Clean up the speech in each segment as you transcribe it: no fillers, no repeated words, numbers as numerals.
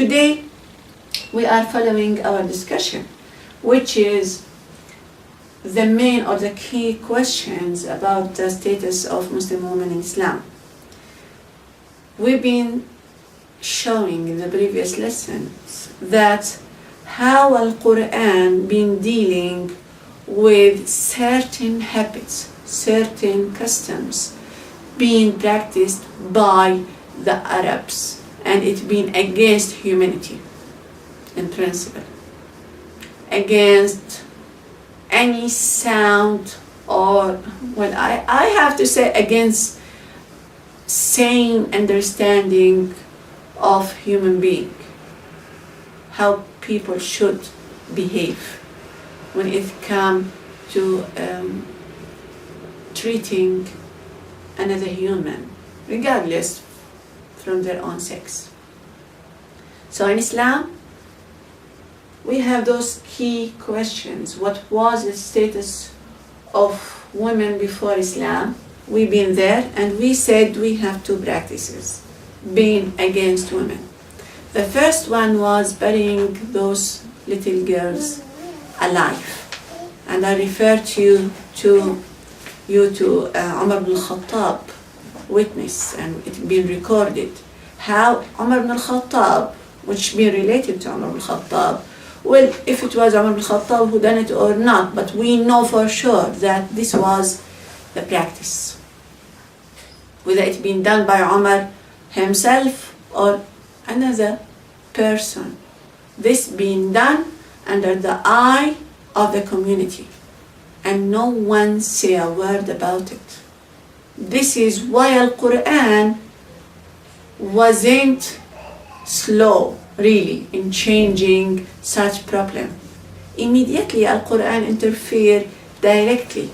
Today, we are following our discussion, which is the main or the key questions about the status of Muslim women in Islam. We've been showing in the previous lessons that how Al-Quran been dealing with certain habits, certain customs being practiced by the Arabs, and it being against humanity in principle, against any sound, or well, I have to say against sane understanding of human being, how people should behave when it comes to treating another human, regardless from their own sex. So in Islam, we have those key questions. What was the status of women before Islam? We've been there, and we said we have two practices being against women. The first one was burying those little girls alive, and I refer to Umar ibn al-Khattab witness, and it's been recorded how Umar ibn al-Khattab, which been related to Umar ibn al-Khattab, well, if it was Umar ibn al-Khattab who done it or not, but we know for sure that this was the practice, whether it been done by Umar himself or another person. This being done under the eye of the community, and no one say a word about it. This is why Al-Quran wasn't slow really in changing such problem. Immediately Al-Quran interfered directly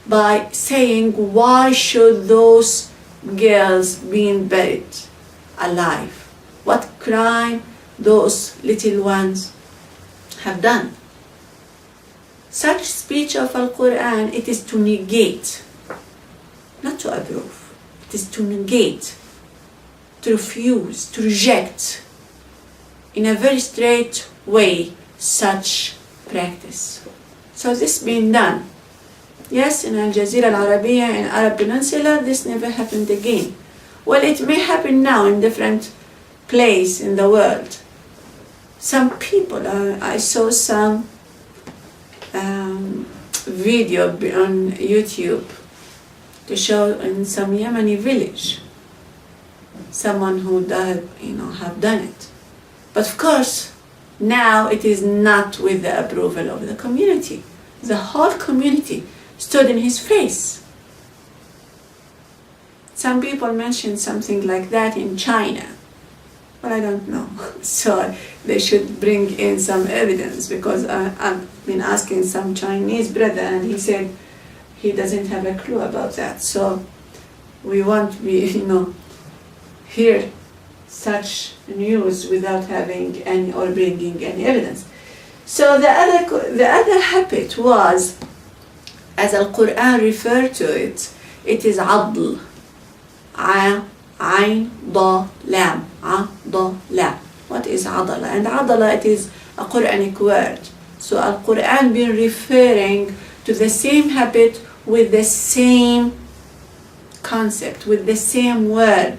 by saying, why should those girls being buried alive? What crime those little ones have done? Such speech of Al-Quran, it is to negate, not to approve. It is to negate, to refuse, to reject in a very straight way such practice. So this being done, yes, in Al Jazeera Al Arabiya, in Arab Peninsula, this never happened again. Well, it may happen now in different places in the world. Some people, I saw some video on YouTube to show in some Yemeni village someone who died, have done it. But of course, now it is not with the approval of the community. The whole community stood in his face. Some people mentioned something like that in China, but I don't know. So they should bring in some evidence, because I've been asking some Chinese brother, and he said he doesn't have a clue about that. So we won't be, hear such news without having any or bringing any evidence. So the other habit was, as Al-Quran referred to it, it is adl. Ayn, da, lam. Da, lam. What is adala? And adala, it is a Quranic word. So Al-Quran been referring to the same habit with the same concept, with the same word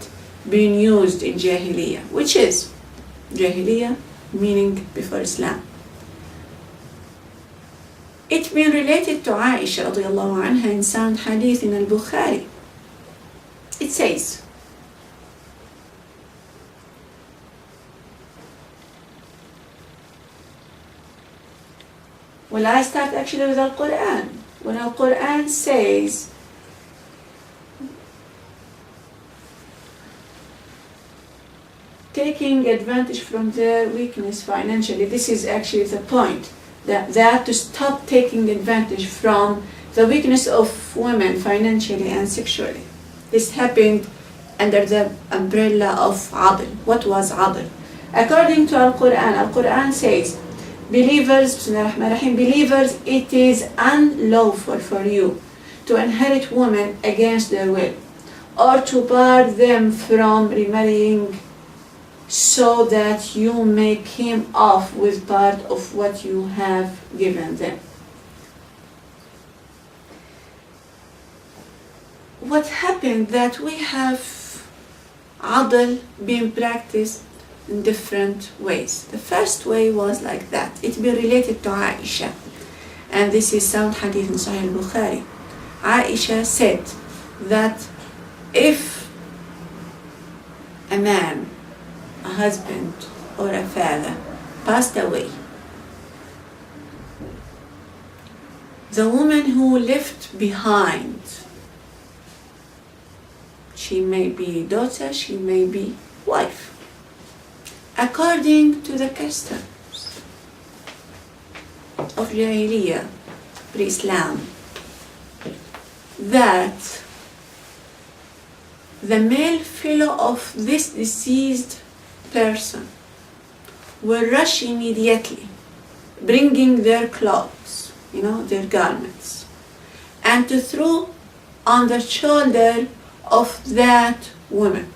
being used in Jahiliyyah, which is Jahiliyyah meaning before Islam. It's been related to Aisha radiallahu anha in sound hadith in Al-Bukhari. It says, well, I start actually with Al-Quran. When Al-Quran says, taking advantage from their weakness financially, this is actually the point, that they have to stop taking advantage from the weakness of women financially and sexually. This happened under the umbrella of adl. What was adl? According to Al-Quran, Al-Quran says, believers, believers, it is unlawful for you to inherit women against their will, or to bar them from remarrying so that you may came off with part of what you have given them. What happened that we have adl being practiced in different ways. The first way was like that. It be related to Aisha, and this is sound hadith in Sahih al-Bukhari. Aisha said that if a man, a husband or a father passed away, the woman who left behind, she may be daughter, she may be wife, according to the customs of Jahiliyyah, pre-Islam, that the male fellow of this deceased person will rush immediately, bringing their clothes, their garments, and to throw on the shoulder of that woman.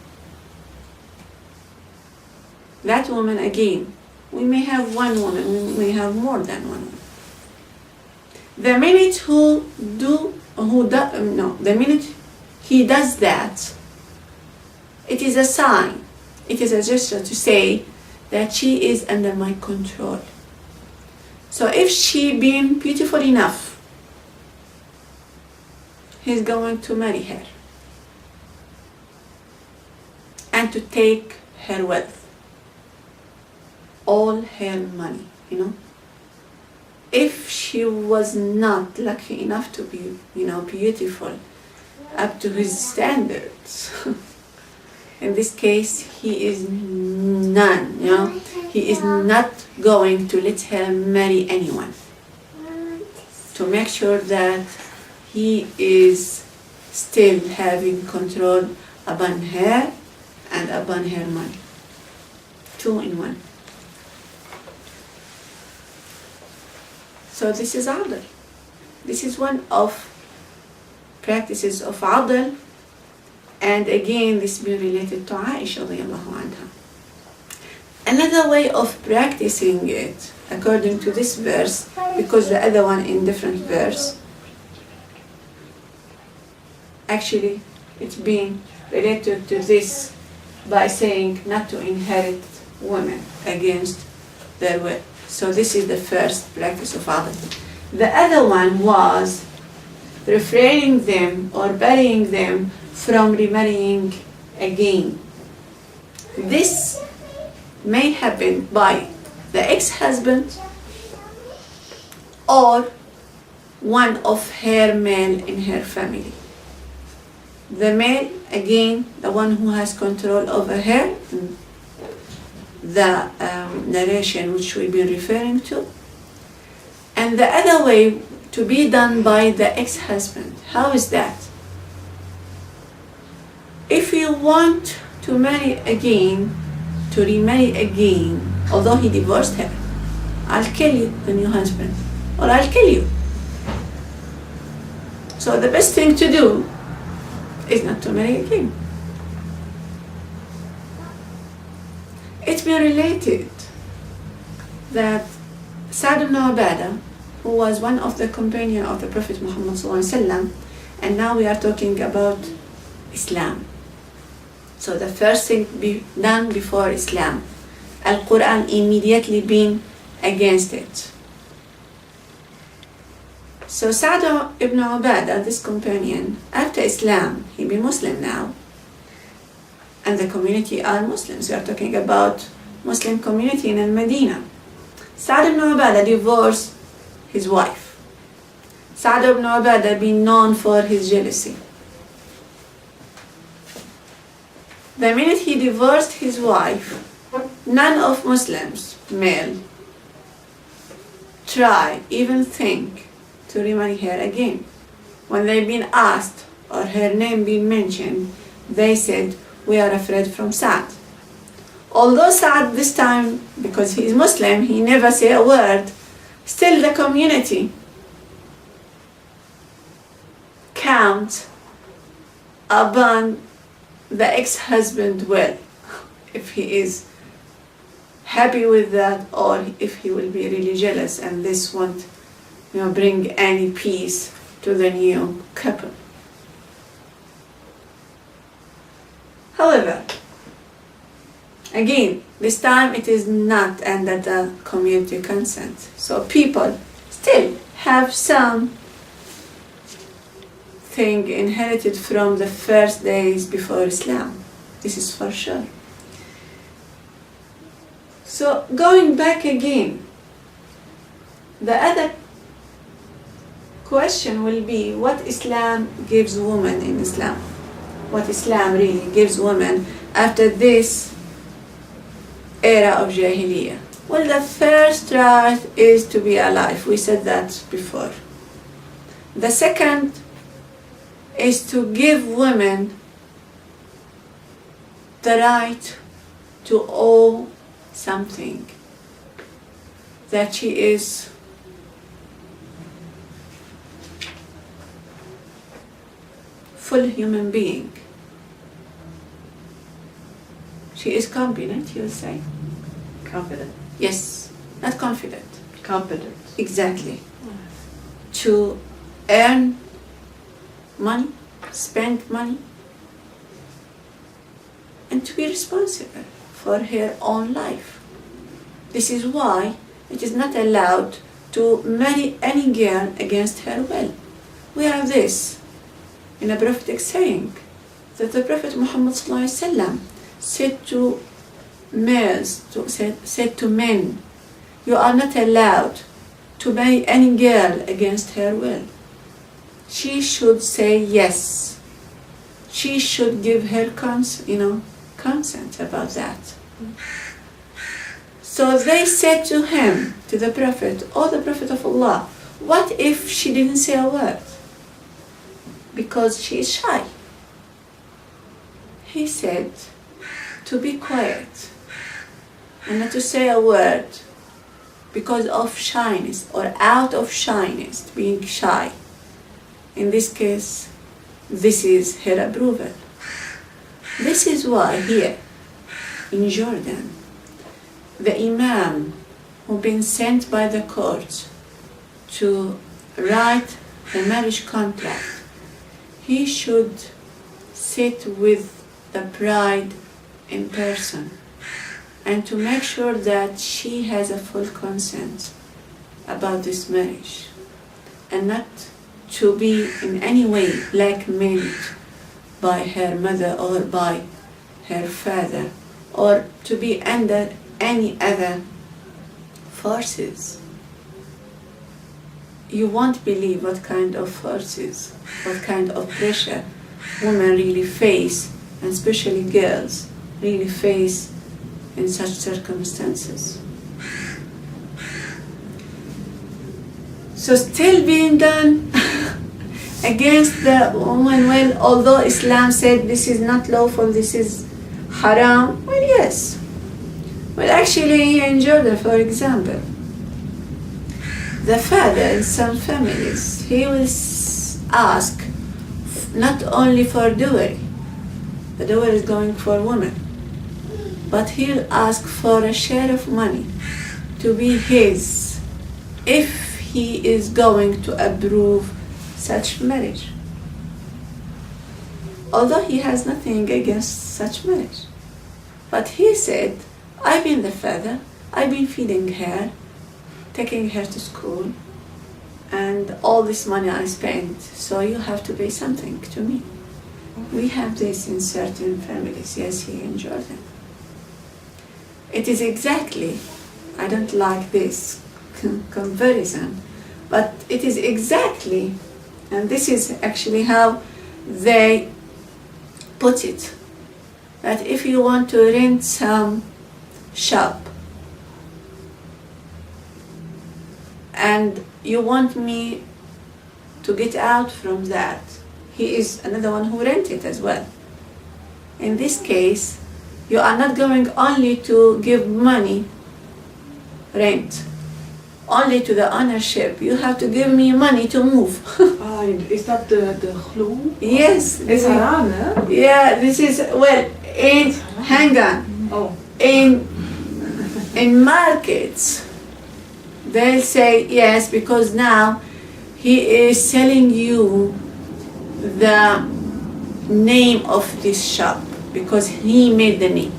That woman, again, we may have one woman, we may have more than one woman. The minute the minute he does that, it is a sign, it is a gesture to say that she is under my control. So if she being beautiful enough, he's going to marry her and to take her wealth, all her money, If she was not lucky enough to be, beautiful up to his standards, in this case, he is none, he is not going to let her marry anyone, to make sure that he is still having control upon her and upon her money. 2 in 1. So this is adl. This is one of practices of adl, and again this being related to Aisha radiallahu anha. Another way of practicing it, according to this verse, because the other one in different verse, actually it's being related to this by saying not to inherit women against their will. So this is the first practice of adl. The other one was refraining them or burying them from remarrying again. This may happen by the ex-husband or one of her male in her family. The male, again, the one who has control over her, the narration which we've been referring to. And the other way to be done by the ex-husband. How is that? If you want to marry again, to remarry again, although he divorced her, I'll kill you, the new husband, or I'll kill you. So the best thing to do is not to marry again. It's been related that Sa'd ibn Ubadah, who was one of the companions of the Prophet Muhammad ﷺ, and now we are talking about Islam. So the first thing done before Islam, Al-Quran immediately been against it. So Sa'd ibn Ubadah, this companion, after Islam, he be Muslim now, and the community are Muslims. We are talking about Muslim community in Medina. Sa'd ibn Ubadah divorced his wife. Sa'd ibn Ubadah been known for his jealousy. The minute he divorced his wife, none of Muslims, male, try, even think to remarry her again. When they've been asked or her name been mentioned, they said, we are afraid from Sa'd. Although Sa'd this time, because he is Muslim, he never say a word, still the community count upon the ex-husband well, if he is happy with that, or if he will be really jealous and this won't bring any peace to the new couple. However, again, this time it is not under the community consent. So people still have some thing inherited from the first days before Islam. This is for sure. So going back again, the other question will be what Islam gives women in Islam. What Islam really gives women after this era of Jahiliyyah. Well, the first right is to be alive. We said that before. The second is to give women the right to owe something, that she is full human being. She is competent, you will say. Competent. Yes, not confident. Competent. Exactly. To earn money, spend money, and to be responsible for her own life. This is why it is not allowed to marry any girl against her will. We have this in a prophetic saying that the Prophet Muhammad ﷺ said to males, said to men, you are not allowed to marry any girl against her will. She should say yes. She should give her consent about that. So they said to him, to the Prophet, "Oh, the Prophet of Allah, what if she didn't say a word? Because she is shy." He said to be quiet and not to say a word because of shyness or out of shyness, being shy. In this case, this is her approval. This is why here in Jordan, the Imam who been sent by the court to write the marriage contract, he should sit with the bride in person and to make sure that she has a full consent about this marriage and not to be in any way blackmailed by her mother or by her father or to be under any other forces. You won't believe what kind of forces, what kind of pressure women really face, and especially girls really face in such circumstances. So still being done against the woman, well, although Islam said this is not lawful, this is haram, well, yes. Well, actually, in Jordan, for example, the father in some families, he will ask not only for dowry, the dowry is going for women, but he'll ask for a share of money to be his if he is going to approve such marriage. Although he has nothing against such marriage. But he said, I've been the father, I've been feeding her, taking her to school, and all this money I spent, so you have to pay something to me. We have this in certain families, yes, here in Jordan. It is exactly, I don't like this comparison, but it is exactly, and this is actually how they put it, that if you want to rent some shop and you want me to get out from that, he is another one who rented as well. In this case, you are not going only to give money, rent, only to the ownership. You have to give me money to move. Is that the khlu? Yes. It's haram, eh? Yeah, this is, well, in, hang on. Oh. In In markets, they'll say yes because now he is selling you the name of this shop because he made the name.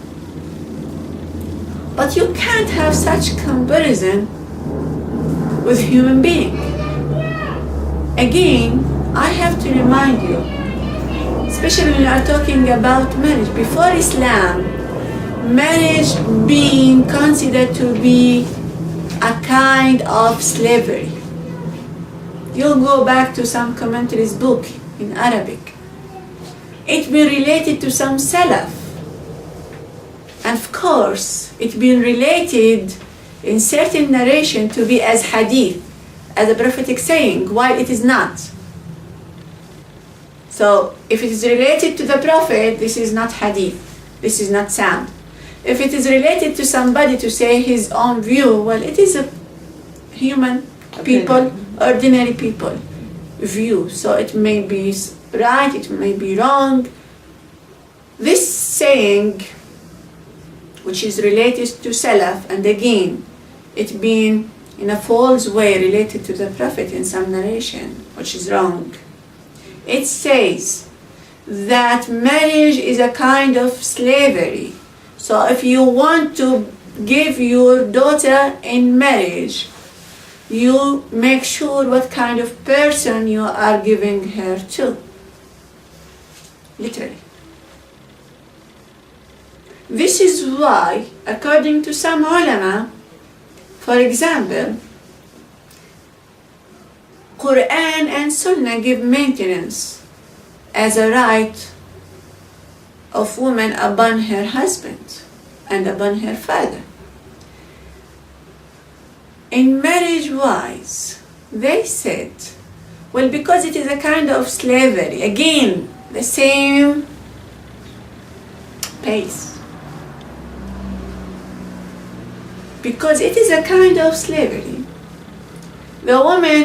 But you can't have such comparison with human being. Again, I have to remind you, especially when you are talking about marriage. Before Islam, marriage being considered to be a kind of slavery. You'll go back to some commentaries book in Arabic. It been related to some salaf. And of course, it's been related in certain narration to be as hadith, as a prophetic saying, while it is not. So if it is related to the Prophet, this is not hadith, this is not sound. If it is related to somebody to say his own view, well, it is a human people, ordinary people view. So it may be right, it may be wrong. This saying, which is related to Salaf, and again, it being in a false way related to the Prophet in some narration, which is wrong. It says that marriage is a kind of slavery. So if you want to give your daughter in marriage, you make sure what kind of person you are giving her to. Literally. This is why, according to some ulama, for example, Quran and Sunnah give maintenance as a right of woman upon her husband and upon her father. In marriage-wise, they said, well, because it is a kind of slavery, again, the same pace. Because it is a kind of slavery, the woman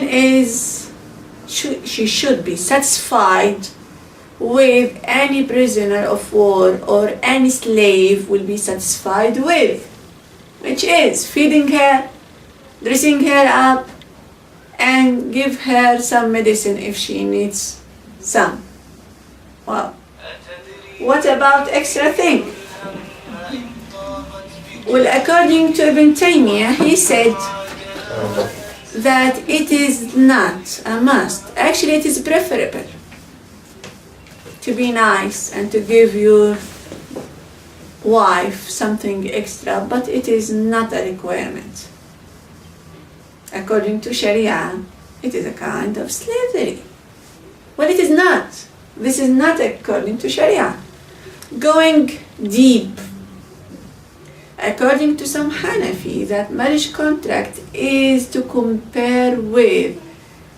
she should be satisfied with any prisoner of war or any slave will be satisfied with, which is feeding her, dressing her up, and give her some medicine if she needs some. Well, what about extra thing? Well, according to Ibn Taymiyyah, he said that it is not a must. Actually, it is preferable to be nice and to give your wife something extra, but it is not a requirement. According to Sharia, it is a kind of slavery. Well, it is not. This is not according to Sharia. Going deep, according to some Hanafi, that marriage contract is to compare with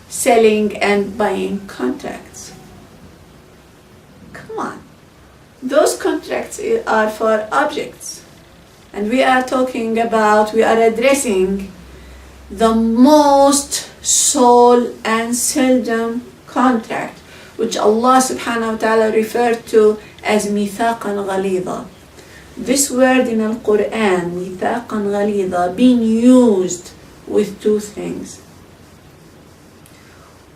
selling and buying contracts. Come on. Those contracts are for objects. And we are addressing the most sole and seldom contract, which Allah subhanahu wa ta'ala referred to as mithaqan ghalidha. This word in the Quran, mithaqan ghalidha, being used with two things.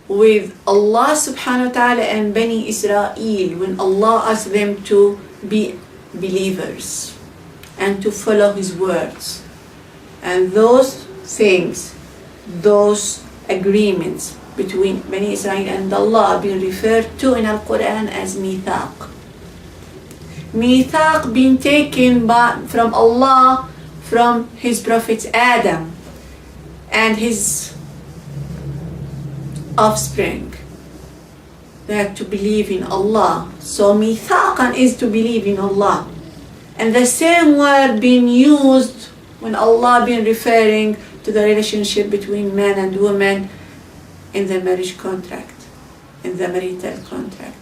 With Allah subhanahu wa ta'ala and Bani Israel, when Allah asked them to be believers and to follow His words. And those things, those agreements between Bani Israel and Allah being referred to in the Quran as mithaq. Mithaq being taken from Allah, from His Prophet Adam and his offspring. They are to believe in Allah. So mithaqan is to believe in Allah. And the same word being used when Allah being referring to the relationship between man and woman in the marriage contract, in the marital contract.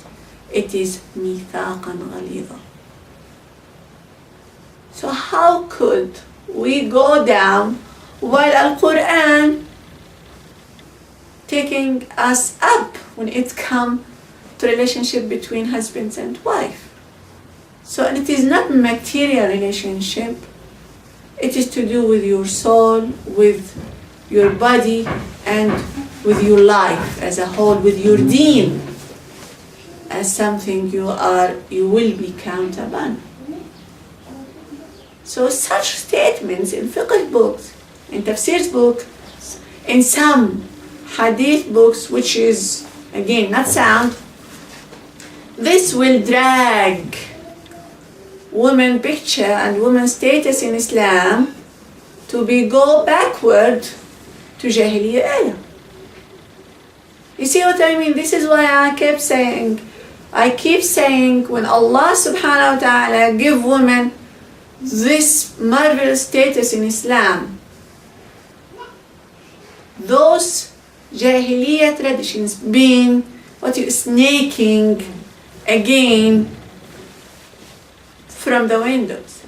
It is mithaqan ghalidha. So how could we go down while Al-Quran taking us up when it comes to relationship between husbands and wife? So it is not material relationship, It is to do with your soul, with your body, and with your life as a whole, with your deen as something you will be counted upon. So such statements in fiqh books, in tafsir's book, in some hadith books, which is again not sound, this will drag women picture and women status in Islam to be go backward to Jahiliyyah era. You see what I mean? This is why I keep saying when Allah subhanahu wa ta'ala give women this marvelous status in Islam, those Jahiliyyah traditions being snaking again from the windows,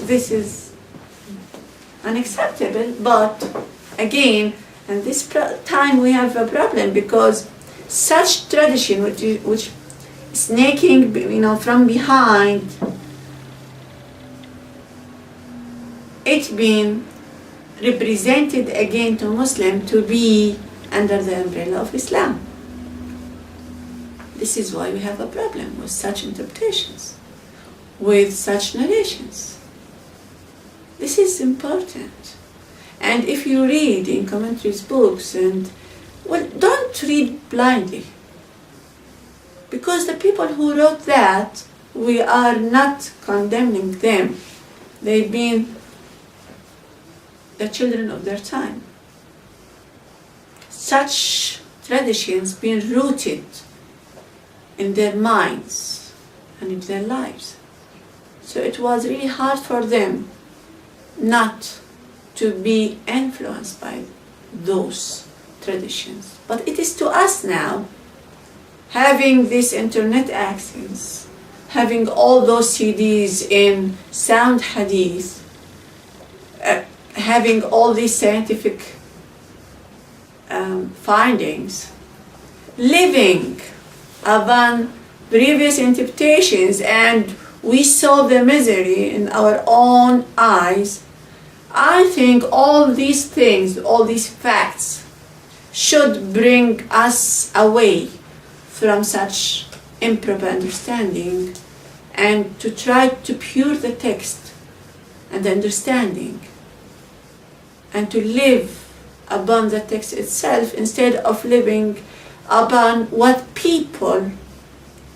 This is unacceptable, but again, and this time we have a problem because such tradition which snaking, from behind, it being represented again to Muslim to be under the umbrella of Islam. This is why we have a problem with such interpretations, with such narrations. This is important. And if you read in commentaries books, don't read blindly. Because the people who wrote that, we are not condemning them. They've been the children of their time. Such traditions being rooted in their minds and in their lives. So it was really hard for them not to be influenced by those traditions. But it is to us now, having this internet access, having all those CDs in sound hadith, having all these scientific findings, living upon previous interpretations, and we saw the misery in our own eyes. I think all these things, all these facts, should bring us away from such improper understanding and to try to pure the text and the understanding and to live upon the text itself instead of living upon what people,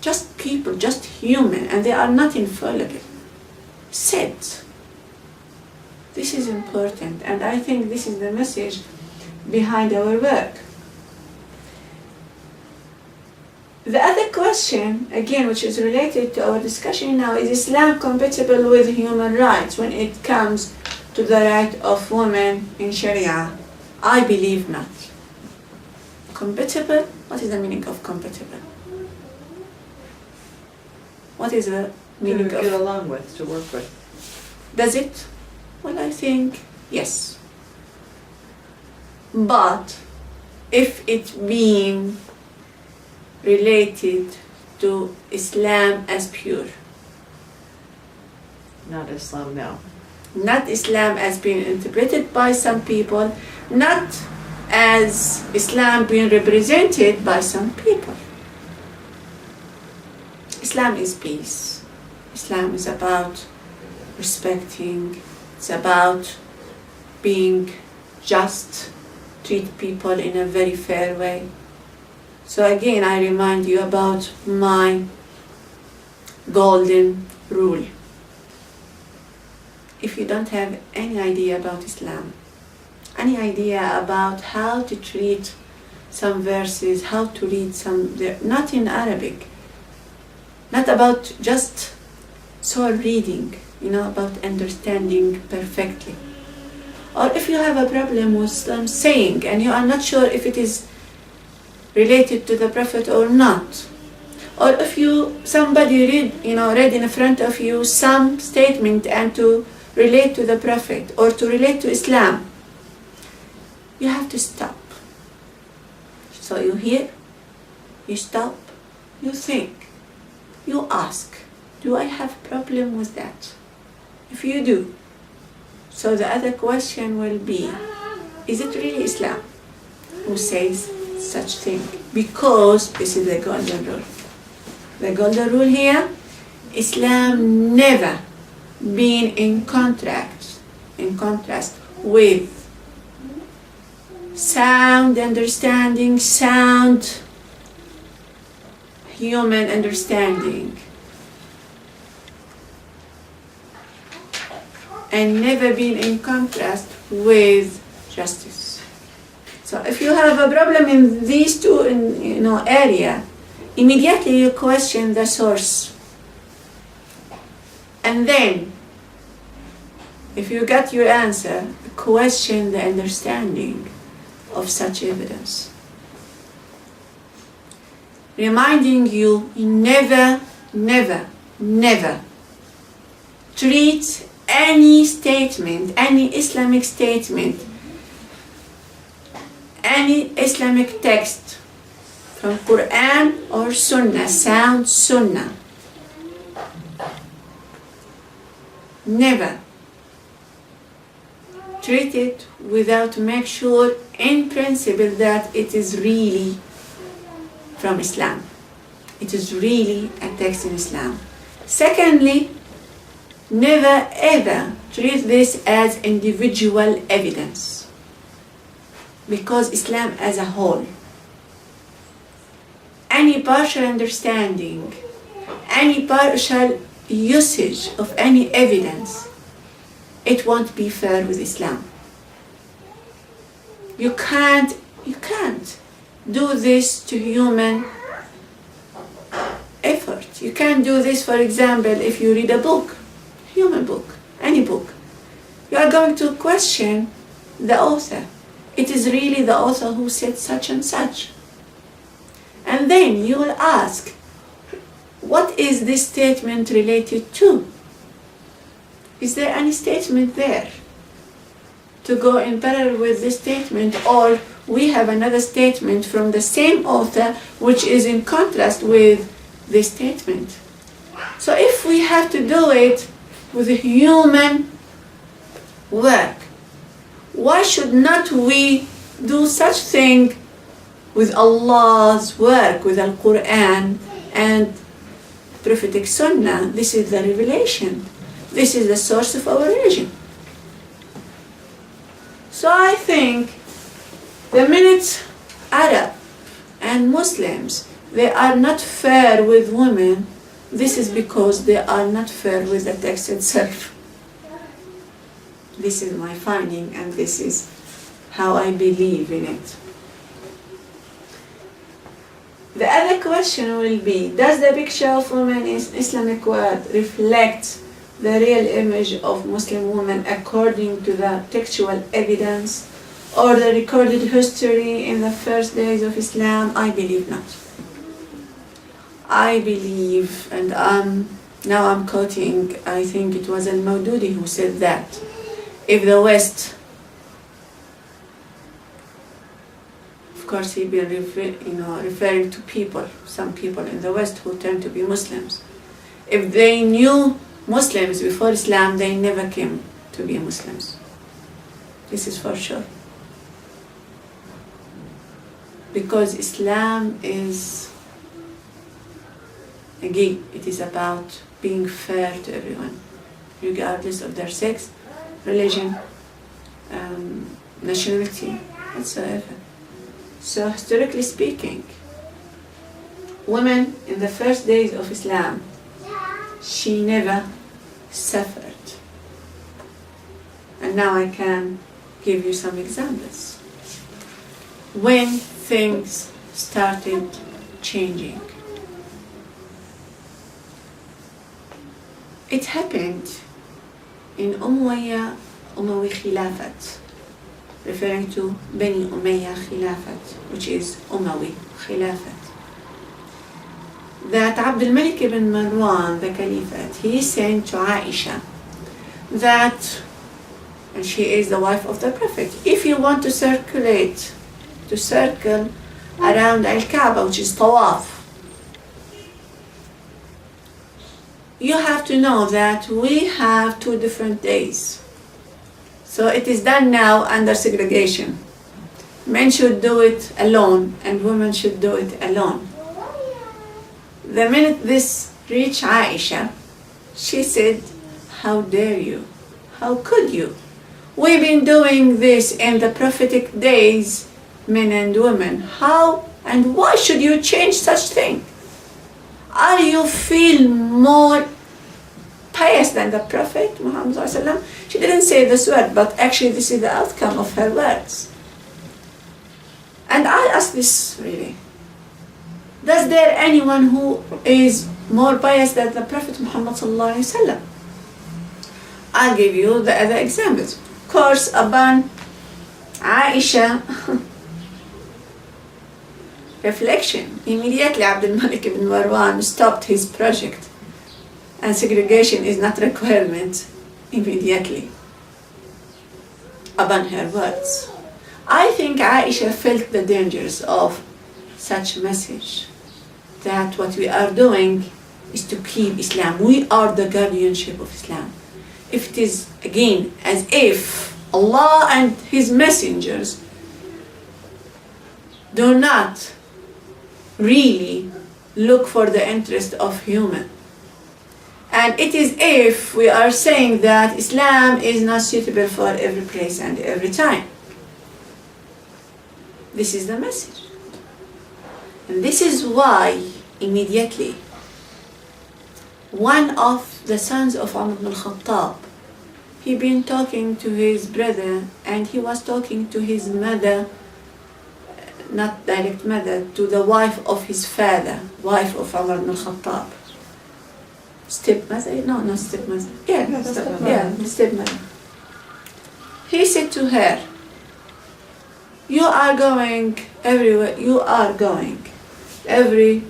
just human, and they are not infallible, said. This is important, and I think this is the message behind our work. The other question, again, which is related to our discussion now, is Islam compatible with human rights when it comes to the right of women in Sharia? I believe not. Compatible? What is the meaning of compatible? What is the meaning to get along with, to work with. Does it? Well, I think yes. But if it being related to Islam as pure, Not Islam now. not Islam as being interpreted by some people, not as Islam being represented by some people. Islam is peace. Islam is about respecting, it's about being just, treat people in a very fair way. So again, I remind you about my golden rule. If you don't have any idea about Islam, any idea about how to treat some verses, how to read some, not in Arabic, not about just soul reading, about understanding perfectly. Or if you have a problem with some saying and you are not sure if it is related to the Prophet or not, or if somebody read in front of you some statement and to relate to the Prophet or to relate to Islam, you have to stop. So you hear, you stop, you think, you ask, do I have problem with that? If you do, so the other question will be, is it really Islam who says such thing? Because this is the golden rule. The golden rule here, Islam never been in contrast with sound understanding, sound human understanding, and never been in contrast with justice. So if you have a problem in these two area, immediately you question the source. And then, if you get your answer, question the understanding of such evidence. Reminding you, never, never, never treat any statement, any Islamic statement, any Islamic text from Quran or Sunnah, sound Sunnah. Never treat it without make sure in principle that it is really from Islam. It is really a text in Islam. Secondly, never ever treat this as individual evidence, because Islam as a whole, any partial understanding, any partial usage of any evidence, it won't be fair with Islam. You can't do this to human effort. You can't do this, for example, if you read a book, human book, any book. You are going to question the author. It is really the author who said such and such. And then you will ask, what is this statement related to? Is there any statement there to go in parallel with this statement, or we have another statement from the same author which is in contrast with this statement? So if we have to do it with a human work, why should not we do such thing with Allah's work, with Al-Quran and prophetic Sunnah? This is the revelation. This is the source of our religion. So I think the minute Arab and Muslims, they are not fair with women, this is because they are not fair with the text itself. This is my finding, and this is how I believe in it. The other question will be, does the picture of women in Islamic world reflect the real image of Muslim women according to the textual evidence or the recorded history in the first days of Islam? I believe not. I believe, and now I'm quoting, I think it was Al-Mawdudi who said that, if the West, of course he'd been referring to people, some people in the West who tend to be Muslims, if they knew Muslims before Islam, they never came to be Muslims. This is for sure. Because Islam is, again, it is about being fair to everyone, regardless of their sex, religion, nationality, whatsoever. So historically speaking, women in the first days of Islam, she never suffered. And now I can give you some examples. When things started changing, it happened in Umayya Khilafat, referring to Bani Umayya Khilafat, which is Umawi Khilafat. That Abd al-Malik ibn Marwan, the Caliphate, he sent to Aisha that, and she is the wife of the Prophet, if you want to circle around Al-Kaaba, which is Tawaf, you have to know that we have 2 different days. So it is done now under segregation. Men should do it alone and women should do it alone. The minute this reached Aisha, she said, how dare you? How could you? We've been doing this in the prophetic days, men and women. How and why should you change such thing? Are you feel more pious than the Prophet Muhammad sallallahu alaihi wasallam? She didn't say this word, but actually this is the outcome of her words. And I ask this really. Does there anyone who is more pious than the Prophet Muhammad sallallahu alaihi wasallam? I'll give you the other examples. Of course, upon Aisha reflection, immediately Abdul Malik ibn Marwan stopped his project, and segregation is not requirement immediately upon her words. I think Aisha felt the dangers of such message, that what we are doing is to keep Islam. We are the guardianship of Islam. If it is, again, as if Allah and His messengers do not really look for the interest of human. And it is if we are saying that Islam is not suitable for every place and every time. This is the message. And this is why immediately one of the sons of Umar ibn al-Khattab, he been talking to his brother and he was talking to his mother, not direct mother, to the wife of his father, wife of Umar ibn al-Khattab. Stepmother? No, not stepmother. Yeah, stepmother. He said to her, you are going everywhere, you are going every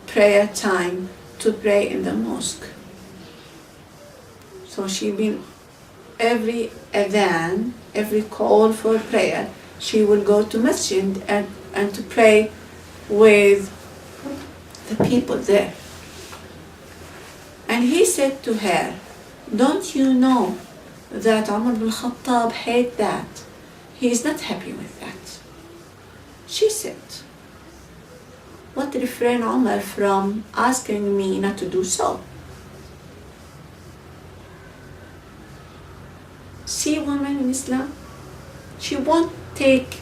prayer time to pray in the mosque. So she been every adhan, every call for prayer, she will go to masjid and to pray with the people there. And he said to her, don't you know that Umar ibn Khattab hates that? He is not happy with that. She said, what refrain Umar from asking me not to do so? See women in Islam, she won't take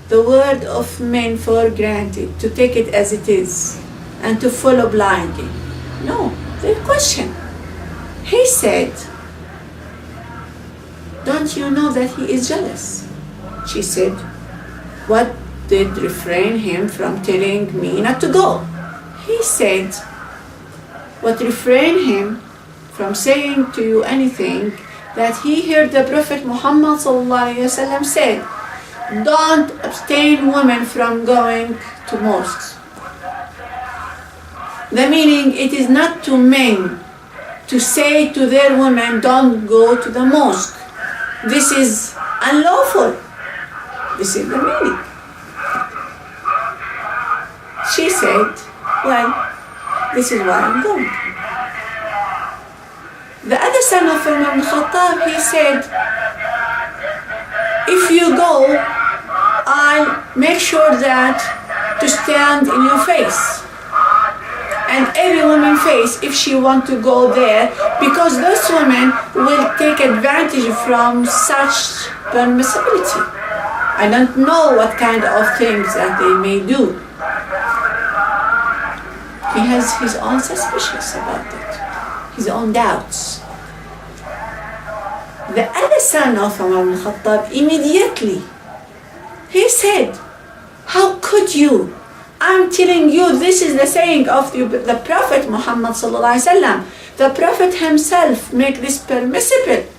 the word of men for granted, to take it as it is, and to follow blindly. No, they question. He said, don't you know that he is jealous? She said, what did refrain him from telling me not to go? He said, what refrained him from saying to you anything, that he heard the Prophet Muhammad ﷺ said, don't abstain women from going to mosques. The meaning, it is not to men to say to their women, don't go to the mosque. This is unlawful. This is the meaning. She said, well, this is why I'm going. The other son of Umar ibn Khattab, he said, if you go, I'll make sure that to stand in your face. And every woman's face, if she want to go there, because those women will take advantage from such permissibility. I don't know what kind of things that they may do. He has his own suspicions about it, his own doubts. The other son of Umar ibn Khattab, immediately, he said, how could you? I'm telling you, this is the saying of the Prophet Muhammad sallallahu alaihi wasallam. The Prophet himself make this permissible.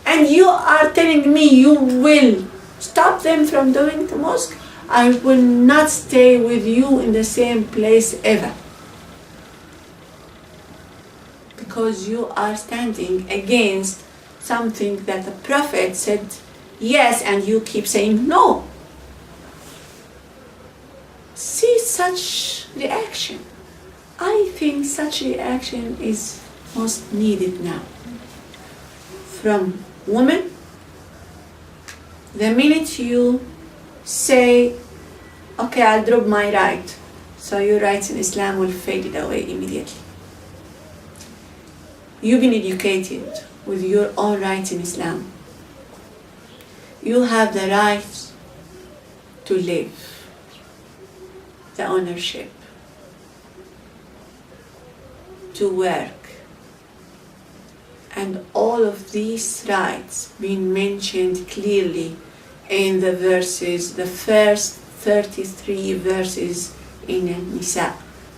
And you are telling me you will stop them from doing the mosque? I will not stay with you in the same place ever. Because you are standing against something that the Prophet said yes, and you keep saying no. See such reaction. I think such reaction is most needed now. From women, the minute you say, okay, I'll drop my right, so your rights in Islam will fade away immediately. You've been educated with your own rights in Islam. You have the right to live, the ownership, to work, and all of these rights being mentioned clearly in the verses, the first 33 verses in Nisa,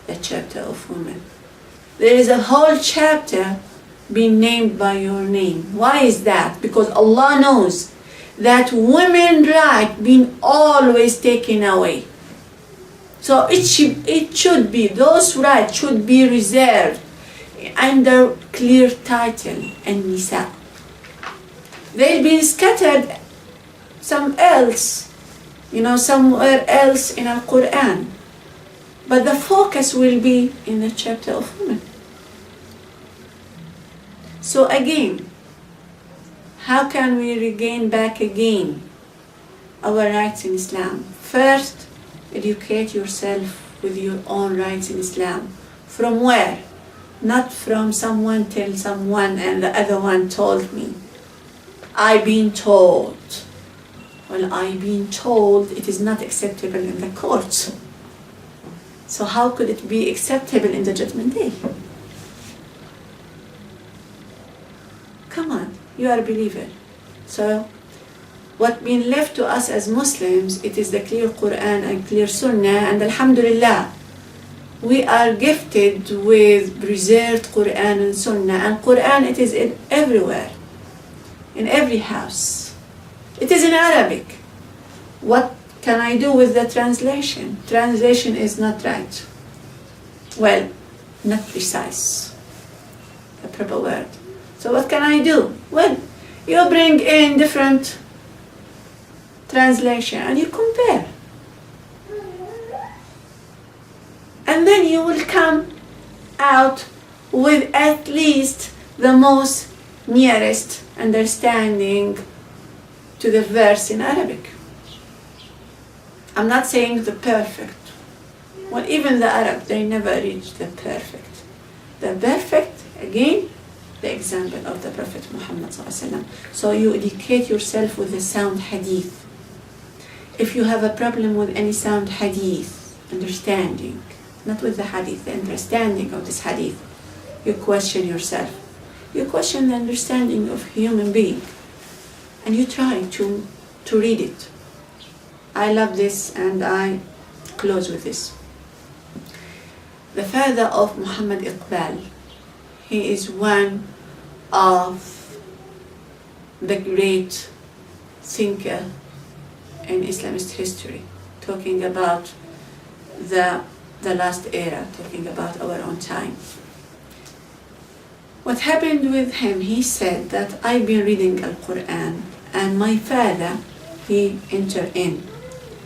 the chapter of women. There is a whole chapter being named by your name. Why is that? Because Allah knows that women's right being always taken away. So it should be, those rights should be reserved under clear title and Nisa. They'll be scattered somewhere else in Al Quran, but the focus will be in the chapter of women. So again, how can we regain back again our rights in Islam? First, educate yourself with your own rights in Islam. From where? Not from someone tell someone and the other one told me. I've been told. Well, I've been told it is not acceptable in the courts. So how could it be acceptable in the judgment day? Come on, you are a believer. So what been left to us as Muslims, it is the clear Quran and clear Sunnah, and Alhamdulillah, we are gifted with preserved Quran and Sunnah, and Quran, it is everywhere, in every house. It is in Arabic. What can I do with the translation? Translation is not right. Well, not precise, the proper word. So what can I do? Well, you bring in different translation and you compare. And then you will come out with at least the most nearest understanding to the verse in Arabic. I'm not saying the perfect. Well, even the Arab, they never reach the perfect. The perfect, again, the example of the Prophet Muhammad ﷺ. So you educate yourself with the sound hadith. If you have a problem with any sound hadith, understanding, not with the hadith, the understanding of this hadith, you question yourself. You question the understanding of human being, and you try to read it. I love this, and I close with this. The father of Muhammad Iqbal, he is one of the great thinker in Islamist history, talking about the last era, talking about our own time. What happened with him, he said that I've been reading Al-Quran and my father, he entered in.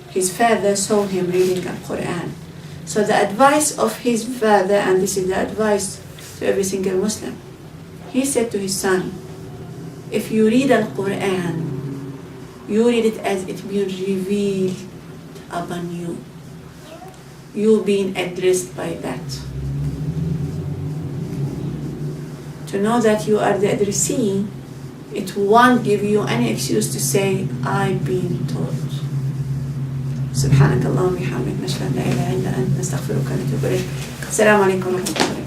His father saw him reading Al-Quran. So the advice of his father, and this is the advice to every single Muslim, he said to his son, if you read Al-Quran, you read it as it being revealed upon you. You being addressed by that. To know that you are the addressee, it won't give you any excuse to say, I've been taught. سبحانك اللهم وبحمدك نشهد ان لا اله الا انت نستغفرك ونتوب اليك. السلام عليكم ورحمه الله.